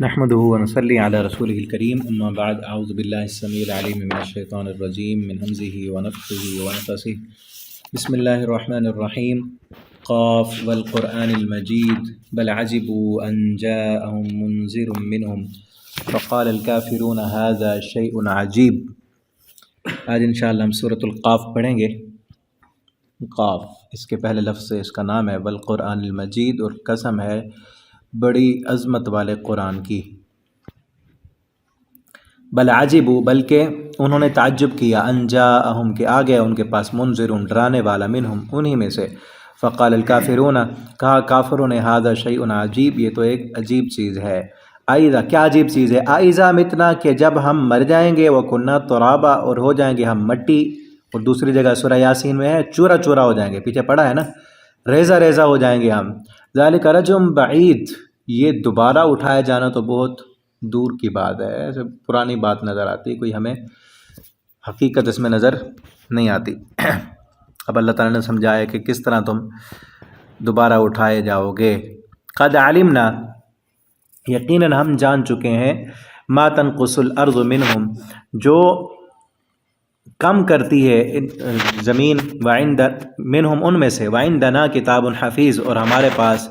نحمده ونصلي على رسوله الكريم اما بعد اعوذ بالله السميع العليم من الشيطان الرجيم من همزه ونفخه ونفثه بسم الله الرحمن الرحيم قاف والقرآن المجيد بل عجبوا أن جاءهم منذر منهم فقال الكافرون هذا شيء عجيب۔ آج انشاءاللہ ہم سورۃ القاف پڑھیں گے۔ قاف اس کے پہلے لفظ سے اس کا نام ہے والقرآن المجید، اور قسم ہے بڑی عظمت والے قرآن کی۔ بل عجبوا، بلکہ انہوں نے تعجب کیا، ان جاءہم کہ آ گیا ان کے پاس، منذر ڈرانے والا، منہم انہی میں سے۔ فقال الکافرون، کہا کافروں نے، ھذا شیء عجیب، یہ تو ایک عجیب چیز ہے۔ اذا، کیا عجیب چیز ہے؟ اذا متنا، کہ جب ہم مر جائیں گے، وکنا ترابا، اور ہو جائیں گے ہم مٹی، اور دوسری جگہ سورہ یاسین میں ہے چورا چورا ہو جائیں گے، پیچھے پڑھا ہے نا، ریزہ ریزہ ہو جائیں گے ہم۔ ذالک رجم بعید، یہ دوبارہ اٹھایا جانا تو بہت دور کی بات ہے، ایسے پرانی بات نظر آتی، کوئی ہمیں حقیقت اس میں نظر نہیں آتی۔ اب اللہ تعالیٰ نے سمجھایا کہ کس طرح تم دوبارہ اٹھائے جاؤ گے۔ قد علمنا، یقیناً ہم جان چکے ہیں، ما تنقص الارض منہم، جو کم کرتی ہے زمین، وعند منہم ان میں سے، وعندنا کتاب حفیظ، اور ہمارے پاس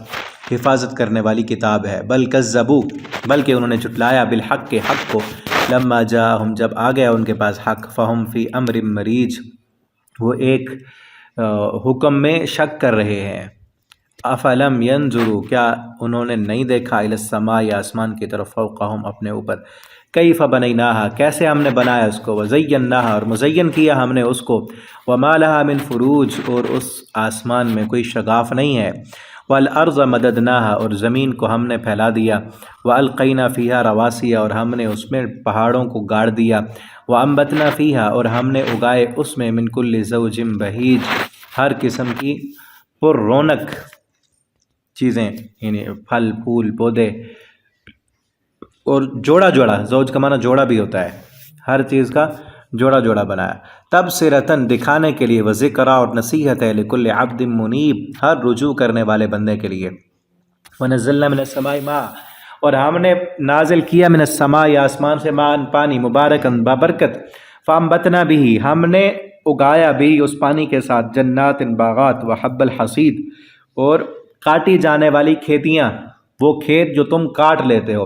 حفاظت کرنے والی کتاب ہے۔ بل کذبوا، بلکہ انہوں نے جھٹلایا، بالحق کے حق کو، لما جاءہم جب آ گیا ان کے پاس حق، فہم فی امر مریج، وہ ایک حکم میں شک کر رہے ہیں۔ افلم ینظروا، کیا انہوں نے نہیں دیکھا، الی السماء، آسمان کی طرف، فوقہم اپنے اوپر، کیف بنیناہا، کیسے ہم نے بنایا اس کو، وزیناہا، اور مزین کیا ہم نے اس کو، وما لہا من فروج، اور اس آسمان میں کوئی شگاف نہیں ہے، والارض مددناہا، اور زمین کو ہم نے پھیلا دیا، والقینا فیہا رواسی، اور ہم نے اس میں پہاڑوں کو گاڑ دیا، وانبتنا فیہا، اور ہم نے اگائے اس میں، من کل زوج بہیج، ہر قسم کی پر رونق چیزیں، یعنی پھل پھول پودے، اور جوڑا جوڑا، زوج کا معنی جوڑا بھی ہوتا ہے، ہر چیز کا جوڑا جوڑا بنایا، تبصرۃ، دکھانے کے لیے، وذکریٰ، اور نصیحت ہے، لکل عبد منیب، ہر رجوع کرنے والے بندے کے لیے۔ ونزلنا من السماء ماء، اور ہم نے نازل کیا، من السماء، آسمان سے، ماء پانی، مبارکن بابرکت، فانبتنا بھی، ہم نے اگایا بھی اس پانی کے ساتھ، جنات باغات، وحب الحصید، اور کاٹی جانے والی کھیتیاں، وہ کھیت جو تم کاٹ لیتے ہو۔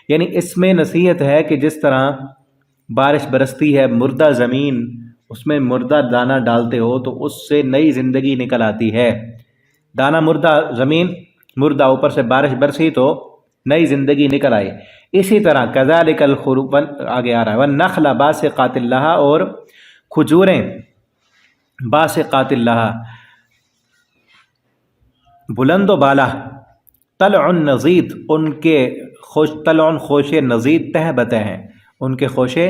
یعنی اس میں نصیحت ہے کہ جس طرح بارش برستی ہے، مردہ زمین، اس میں مردہ دانہ ڈالتے ہو تو اس سے نئی زندگی نکل آتی ہے، دانہ مردہ، زمین مردہ، اوپر سے بارش برسی تو نئی زندگی نکل آئی۔ اسی طرح کذالک الخروج، آگے آ رہا ہے، والنخل باسقات لہا، اور کھجوریں باسقات لہا، بلند و بالا، طلع نضید، ان کے طلع خوشے، نضید تہ بتہ ہیں، ان کے خوشے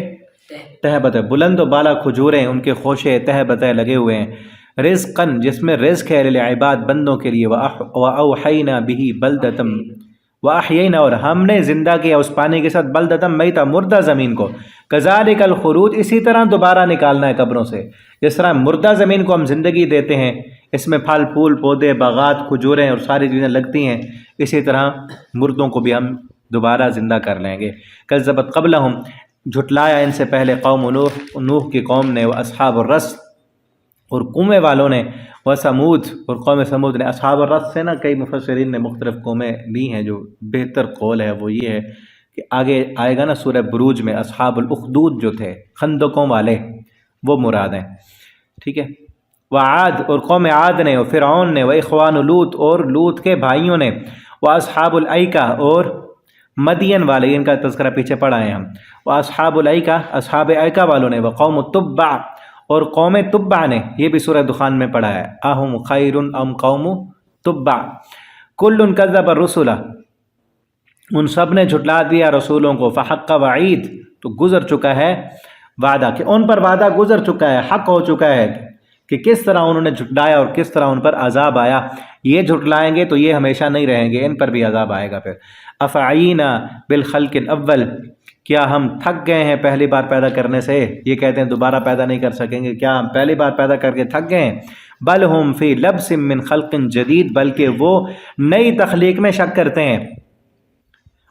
تہ بتہ، بلند و بالا کھجوریں، ان کے خوشے تہ بتہ لگے ہوئے ہیں، رزقاً، جس میں رزق ہے، للعباد، بندوں کے لیے، وأوحینا به بلدۃ، وأحیینا، اور ہم نے زندہ کیا اس پانی کے ساتھ، بلدۃ میتا، مردہ زمین کو، کذالک الخروج، اسی طرح دوبارہ نکالنا ہے قبروں سے، جس طرح مردہ زمین کو ہم زندگی دیتے ہیں، اس میں پھل پھول پودے باغات کھجوریں اور ساری چیزیں لگتی ہیں، اسی طرح مردوں کو بھی ہم دوبارہ زندہ کر لیں گے۔ کذبت قبلہم، جھٹلایا ان سے پہلے، قوم نوح، نوح کی قوم نے، واصحاب الرس، اور کنویں والوں نے، وثمود، اور قوم سمود نے۔ اصحاب الرس سے نا کئی مفسرین نے مختلف قومیں لی ہیں، جو بہتر قول ہے وہ یہ ہے کہ آگے آئے گا نا سورہ بروج میں، اصحاب الاخدود جو تھے، خندقوں والے، وہ مراد ہیں، ٹھیک ہے۔ وعاد، اور قوم عاد نے، اور فرعون نے، واخوان لوط، اور لوط کے بھائیوں نے، واصحاب الایکہ، اور مدین والے، ان کا تذکرہ پیچھے پڑھا ہے ہم، واصحاب الایکہ، اصحاب ایکہ والوں نے، وقوم تبع، اور قوم تبع نے، یہ بھی سورہ دخان میں پڑھا ہے، اہم خیر ام قوم تبع، کل کذب الرسل، ان سب نے جھٹلا دیا رسولوں کو، فحق وعید، تو گزر چکا ہے وعدہ، کہ ان پر وعدہ گزر چکا ہے، حق ہو چکا ہے، کہ کس طرح انہوں نے جھٹلایا اور کس طرح ان پر عذاب آیا۔ یہ جھٹلائیں گے تو یہ ہمیشہ نہیں رہیں گے، ان پر بھی عذاب آئے گا پھر۔ افعینا بالخلق الاول، کیا ہم تھک گئے ہیں پہلی بار پیدا کرنے سے؟ یہ کہتے ہیں دوبارہ پیدا نہیں کر سکیں گے، کیا ہم پہلی بار پیدا کر کے تھک گئے ہیں؟ بل ہم فی لبس من خلق جدید، بلکہ وہ نئی تخلیق میں شک کرتے ہیں،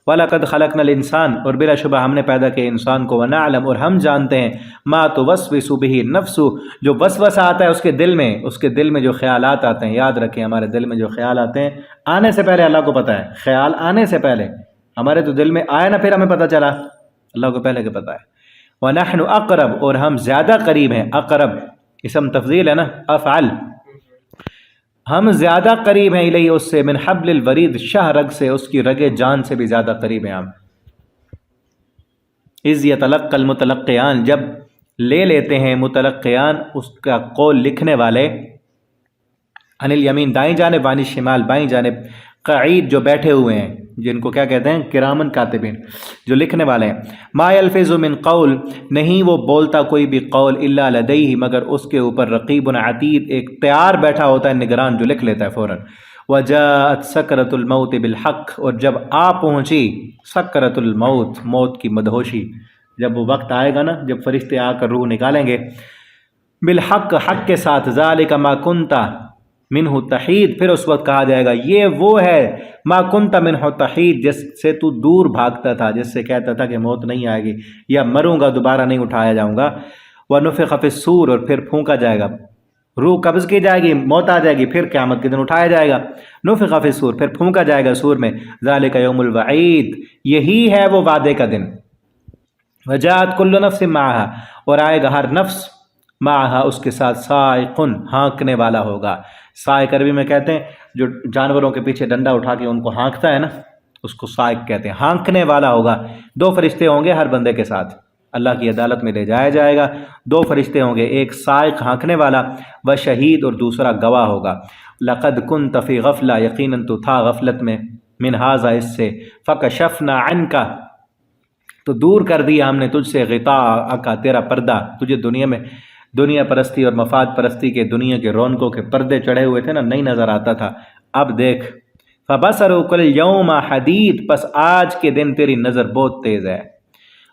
وَلَقَدْ خَلَقْنَا الْإِنسَانَ اور بلا شبہ ہم نے پیدا کیا انسان کو، وَنَعْلَمُ اور ہم جانتے ہیں، مَا تُوَسْوِسُ بِهِ النَّفْسُ جو وسوسہ آتا ہے اس کے دل میں جو خیالات آتے ہیں. یاد رکھیں ہمارے دل میں جو خیال آتے ہیں آنے سے پہلے اللہ کو پتہ ہے، خیال آنے سے پہلے ہمارے تو دل میں آیا نا، پھر ہمیں پتہ چلا، اللہ کو پہلے کے پتہ ہے. وَنَحْنُ أَقْرَبُ اور ہم زیادہ قریب ہیں. اقرب اسم تفضیل ہے نا، افعل، ہم زیادہ قریب ہیں الیہ اس سے، من حبل الورید شاہ رگ سے، اس کی رگ جان سے بھی زیادہ قریب ہیں ہم. اذ یتلقی المتلقیان جب لے لیتے ہیں متلقیان اس کا قول لکھنے والے، عن الیمین دائیں جانب، وعن الشمال بائیں جانب، قعید جو بیٹھے ہوئے ہیں جن کو کیا کہتے ہیں، کرامن کاتبین جو لکھنے والے ہیں. ما یلفظ من قول نہیں وہ بولتا کوئی بھی قول، الا لدیہ مگر اس کے اوپر رقیب عتید ایک تیار بیٹھا ہوتا ہے نگران جو لکھ لیتا ہے فوراً. وجاءت سکرۃ الموت بالحق اور جب آ پہنچی سکرۃ الموت موت کی مدہوشی، جب وہ وقت آئے گا نا جب فرشتے آ کر روح نکالیں گے، بالحق حق کے ساتھ، ذالک ما کنت منہ تحید پھر اس وقت کہا جائے گا یہ وہ ہے ما کنت منہ تحید جس سے تو دور بھاگتا تھا، جس سے کہتا تھا کہ موت نہیں آئے گی یا مروں گا دوبارہ نہیں اٹھایا جاؤں گا. ونفخ فی الصور اور پھر پھونکا جائے گا، روح قبض کی جائے گی، موت آ جائے گی، پھر قیامت کے دن اٹھایا جائے گا. نفخ فی الصور پھر پھونکا جائے گا سور میں، ذالک یوم الوعید یہی ہے وہ وعدے کا دن. وجاءت کل نفس معها اور آئے گا ہر نفس، معها اس کے ساتھ، سائق ہانکنے والا ہوگا. سائق عربی میں کہتے ہیں جو جانوروں کے پیچھے ڈنڈا اٹھا کے ان کو ہانکتا ہے نا، اس کو سائق کہتے ہیں. ہانکنے والا ہوگا، دو فرشتے ہوں گے ہر بندے کے ساتھ، اللہ کی عدالت میں لے جایا جائے گا. دو فرشتے ہوں گے، ایک سائق ہانکنے والا و شہید اور دوسرا گواہ ہوگا. لقد کنت فی غفلہ یقیناً تو تھا غفلت میں، من ھذا اس سے، فکشفنا عنک تو دور کر دیا ہم نے تجھ سے، غطاءک تیرا پردہ، تجھے دنیا پرستی اور مفاد پرستی کے دنیا کے رونقوں کے پردے چڑھے ہوئے تھے نا، نہیں نظر آتا تھا. اب دیکھ، فبصرک الیوم حدید پس آج کے دن تیری نظر بہت تیز ہے.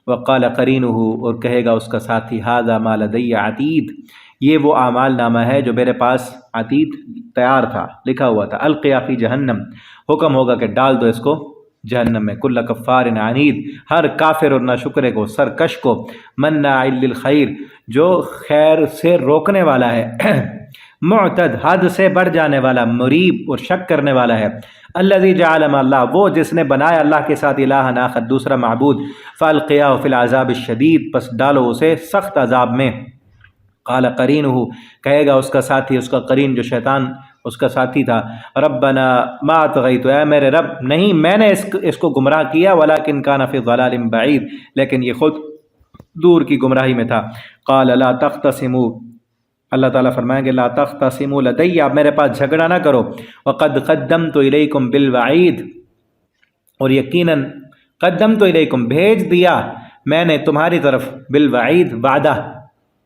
وقال قرینہ اور کہے گا اس کا ساتھی، ھذا ما لدی عتید یہ وہ اعمال نامہ ہے جو میرے پاس عتید تیار تھا، لکھا ہوا تھا. القیا فی جہنم حکم ہوگا کہ ڈال دو اس کو جہنم میں. کل کفار عنید ہر کافر اور ناشکرے کو، سرکش کو، مناع للخیر جو خیر سے روکنے والا ہے، معتد حد سے بڑھ جانے والا، مریب اور شک کرنے والا ہے. الذی جعل مع اللہ وہ جس نے بنایا اللہ کے ساتھ الہا آخر دوسرا معبود، فالقیاہ فی العذاب الشدید پس ڈالو اسے سخت عذاب میں. قال قرینہ کہے گا اس کا ساتھی، اس کا قرین جو شیطان اس کا ساتھی تھا، ربنا ما طغیت اے میرے رب نہیں میں نے اس کو گمراہ کیا، ولکن کان فی ضلال بعید لیکن یہ خود دور کی گمراہی میں تھا. قال لا تختصموا اللہ تعالیٰ فرمائیں گے لا تختصموا لدی آپ میرے پاس جھگڑا نہ کرو، وقد قدمت الیکم بالوعید اور یقیناً قدمت الیکم بھیج دیا میں نے تمہاری طرف، بالوعید وعدہ،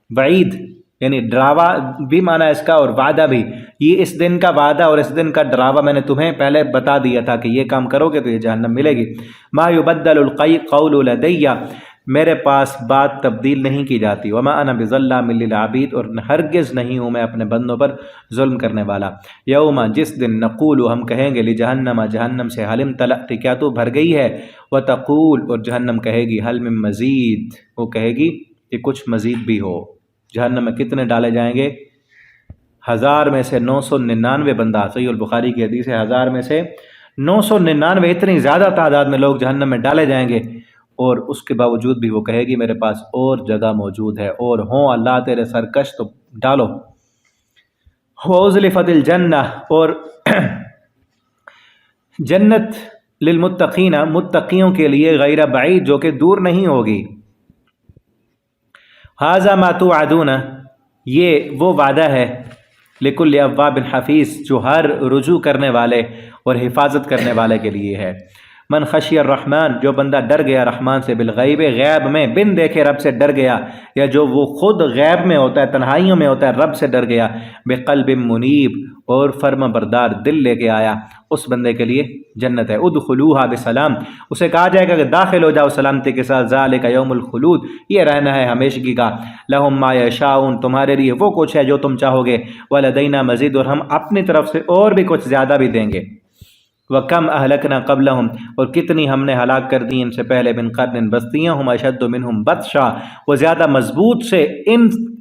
وعید یعنی ڈراوا بھی معنی اس کا اور وعدہ بھی، یہ اس دن کا وعدہ اور اس دن کا ڈراوا میں نے تمہیں پہلے بتا دیا تھا کہ یہ کام کرو گے تو یہ جہنم ملے گی. ما یبدل القول لدی میرے پاس بات تبدیل نہیں کی جاتی. وما انا بظلام للعبید اور ہرگز نہیں ہوں میں اپنے بندوں پر ظلم کرنے والا. یوم جس دن نقول ہم کہیں گے لجہنم جہنم سے، حل امتلأت کیا تو بھر گئی ہے، وتقول اور جہنم کہے گی حل من مزید وہ کہے گی کہ کچھ مزید بھی ہو. جہنم میں کتنے ڈالے جائیں گے؟ 1000 میں سے 999 بندہ، صحیح البخاری کی حدیث ہے 1000 میں سے 999 اتنی زیادہ تعداد میں لوگ جہنم میں ڈالے جائیں گے، اور اس کے باوجود بھی وہ کہے گی میرے پاس اور جگہ موجود ہے، اور ہوں اللہ تیرے سرکش تو ڈالو. وَأُزْلِفَتِ الْجَنَّةُ اور جنت للمتقین متقیوں کے لیے، غیر بعید جو کہ دور نہیں ہوگی. ھذا ما توعدون یہ وہ وعدہ ہے، لکل اواب حفیظ جو ہر رجوع کرنے والے اور حفاظت کرنے والے کے لیے ہے. من خشی الرحمن جو بندہ ڈر گیا رحمان سے، بالغیب غیب میں بن دیکھے رب سے ڈر گیا، یا جو وہ خود غیب میں ہوتا ہے تنہائیوں میں ہوتا ہے رب سے ڈر گیا، بقلب منیب اور فرما بردار دل لے کے آیا، اس بندے کے لیے جنت ہے. ادخلوها بسلام اسے کہا جائے گا کہ داخل ہو جاؤ سلامتی کے ساتھ. ذالک یوم الخلود یہ رہنا ہے ہمیشگی کا. لہم ما یشاؤون تمہارے لیے وہ کچھ ہے جو تم چاہو گے. ولدینا مزید اور ہم اپنی طرف سے اور بھی کچھ زیادہ بھی دیں گے. وَكَمْ أَهْلَكْنَا قَبْلَهُمْ اور کتنی ہم نے ہلاک کر دی ان سے پہلے، من قرن بستیاں، ہم اشد منہم بطشا وہ زیادہ مضبوط سے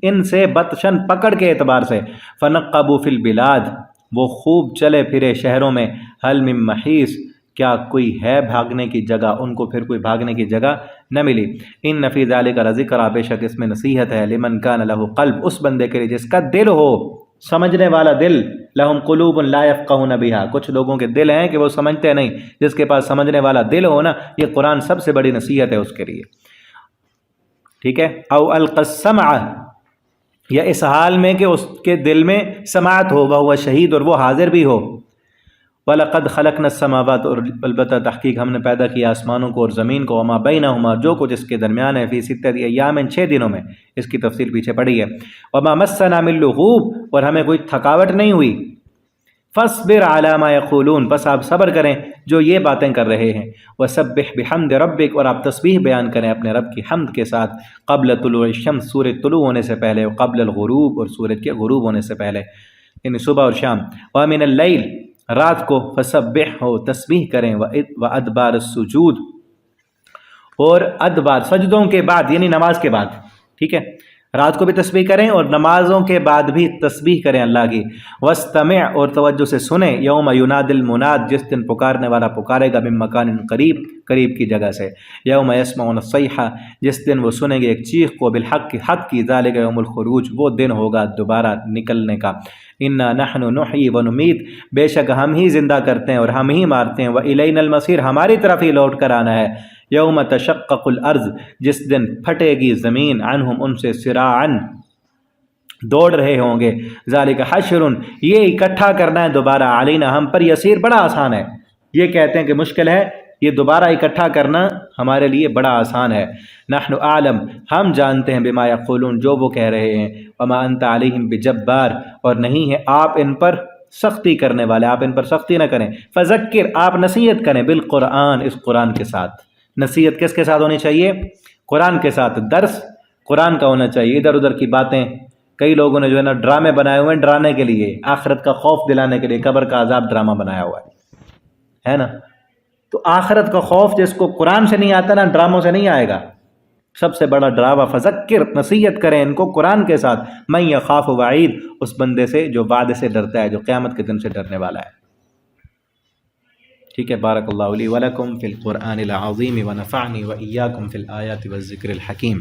ان سے، بطشن پکڑ کے اعتبار سے، فنقبوا فی البلاد وہ خوب چلے پھرے شہروں میں، هل من محیص کیا کوئی ہے بھاگنے کی جگہ، ان کو پھر کوئی بھاگنے کی جگہ نہ ملی۔ ان فی ذلک لذکرا بے شک اس میں نصیحت ہے، لمن کان لہ قلب اس بندے کے لیے جس کا دل ہو، سمجھنے والا دل، لہم قلوب لا یفقہون بہا کچھ لوگوں کے دل ہیں کہ وہ سمجھتے نہیں، جس کے پاس سمجھنے والا دل ہو نا، یہ قرآن سب سے بڑی نصیحت ہے اس کے لیے، ٹھیک ہے۔ او القى السمع یا اس حال میں کہ اس کے دل میں سماعت ہو، وہو شہید اور وہ حاضر بھی ہو۔ وَلَقَدْ خَلَقْنَا السَّمَاوَاتِ اور البتہ تحقیق ہم نے پیدا کیا آسمانوں کو اور زمین کو، وَمَا بَيْنَهُمَا جو کچھ اس کے درمیان ہے، فِي سِتَّةِ أَيَّامٍ 6 دنوں میں، اس کی تفصیل پیچھے پڑی ہے۔ وَمَا مَسَّنَا مِن لُغُوب اور ہمیں کوئی تھکاوٹ نہیں ہوئی۔ فَاصْبِرْ عَلَىٰ مَا يَقُولُونَ بس آپ صبر کریں جو یہ باتیں کر رہے ہیں۔ وَسَبِّحْ بِحَمْدِ رَبِّكَ اور آپ تسبیح بیان کریں اپنے رب کی حمد کے ساتھ، قبل طلوع الشمس سورج طلوع ہونے سے پہلے، قبل الغروب اور سورج کے غروب ہونے سے پہلے، یعنی صبح اور شام۔ وَمِنَ اللَّيْلِ رات کو، فسبح ہو تسبیح کریں، وَأَدْبَارَ السُّجُودِ اور ادبار سجدوں کے بعد، یعنی نماز کے بعد، ٹھیک ہے، رات کو بھی تسبیح کریں اور نمازوں کے بعد بھی تسبیح کریں اللہ کی۔ وَاسْتَمِعْ اور توجہ سے سنیں، یوم ینادی المناد جس دن پکارنے والا پکارے گا، من مکان قریب قریب کی جگہ سے، یوم یسمعون الصیحہ جس دن وہ سنیں گے ایک چیخ کو، بالحق حق کی، ذالک یوم الخروج وہ دن ہوگا دوبارہ نکلنے کا۔ انا نحن نحیی ونمیت بے شک ہم ہی زندہ کرتے ہیں اور ہم ہی مارتے ہیں، وإلینا المصیر ہماری طرف ہی لوٹ کر آنا ہے۔ یوم تشقق الارض جس دن پھٹے گی زمین، عنہم ان سے، سراعا دوڑ رہے ہوں گے، ذالک حشر یہ اکٹھا کرنا ہے دوبارہ، علینا ہم پر، یسیر بڑا آسان ہے، یہ کہتے ہیں کہ مشکل ہے، یہ دوبارہ اکٹھا کرنا ہمارے لیے بڑا آسان ہے۔ نحن اعلم ہم جانتے ہیں، بما یقولون جو وہ کہہ رہے ہیں، وما انت علیہم بجبار اور نہیں ہے آپ ان پر سختی کرنے والے، آپ ان پر سختی نہ کریں۔ فذکر آپ نصیحت کریں، بالقرآن اس قرآن کے ساتھ، نصیحت کس کے ساتھ ہونی چاہیے؟ قرآن کے ساتھ، درس قرآن کا ہونا چاہیے، ادھر ادھر کی باتیں کئی لوگوں نے جو ہے نا ڈرامے بنائے ہوئے ہیں، ڈرانے کے لیے، آخرت کا خوف دلانے کے لیے، قبر کا عذاب ڈرامہ بنایا ہوا ہے نا، تو آخرت کا خوف جس کو قرآن سے نہیں آتا نا، ڈراموں سے نہیں آئے گا، سب سے بڑا ڈراوا۔ فذکر نصیحت کریں ان کو قرآن کے ساتھ، من یخاف وعید اس بندے سے جو وعدے سے ڈرتا ہے، جو قیامت کے دن سے ڈرنے والا ہے، ٹھیک ہے۔ بارک اللہ لی ولکم فی القرآن العظیم ونفعنی وإیاکم فی الآیات والذکر الحکیم۔